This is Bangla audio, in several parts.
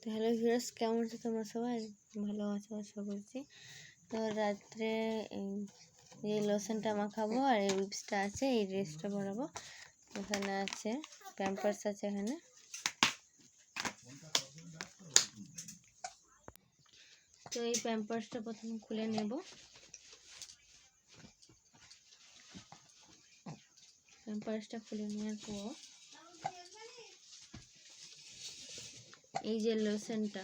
তো হ্যালো ভিউয়ার্স, কেমন আছো তোমরা সবাই? ভালো আছো আশা করছি। তো রাত্রে এই লোশনটা মাখাবো আর এই উইপসটা আছে, এই ড্রেসটা পরাবো। এখানে আছে প্যাম্পার্স আছে এখানে। তো এই প্যাম্পার্সটা প্রথমে খুলে নেব। প্যাম্পার্সটা খুলে নেওয়ার পর এই যে লোশনটা,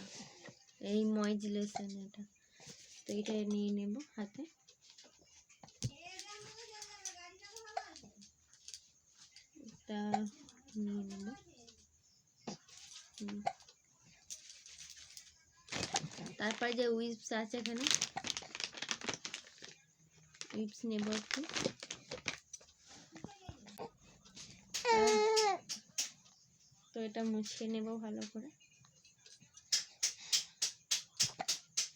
এই ময়েজ লোশন, তো এটা নিয়ে নেব হাতে। এটা নিয়ে নেব। তারপর যে উইপস আছে এখানে, উইপস নেব একটু। তো এটা মুছিয়ে নেব ভালো করে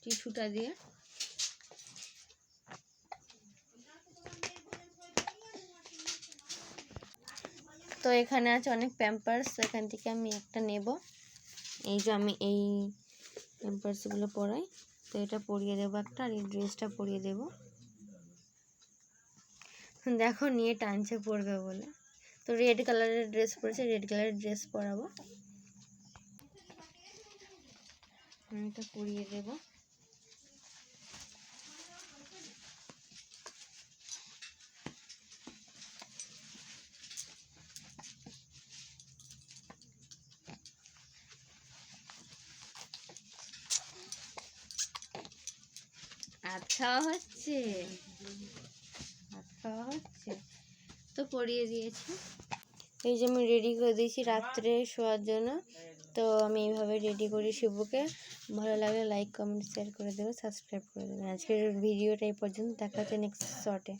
টিস্যুটা দিয়ে। তো এখানে আছে অনেক প্যাম্পার্স, এখান থেকে আমি একটা নেব। এই যে আমি এই প্যাম্পার্সগুলো পরাই, তো এটা পরিয়ে দেবো একটা, আর এই ড্রেসটা পরিয়ে দেব। দেখো নিয়ে টানছে পরবে বলে। তো রেড কালারের ড্রেস পরেছে, রেড কালারের ড্রেস পরাবো। এটা পরিয়ে দেব। আচ্ছা হচ্ছে, আচ্ছা হচ্ছে। তো পরিয়ে দিয়েছি। এই যে আমি রেডি করে দিয়েছি রাত্রে শোয়ার জন্য। তো আমি এইভাবে রেডি করি শিবুকে। ভালো লাগলে লাইক কমেন্ট শেয়ার করে দেবে, সাবস্ক্রাইব করে দেবে। আজকের ভিডিওটা এই পর্যন্ত, দেখা হচ্ছে নেক্সট শর্টে।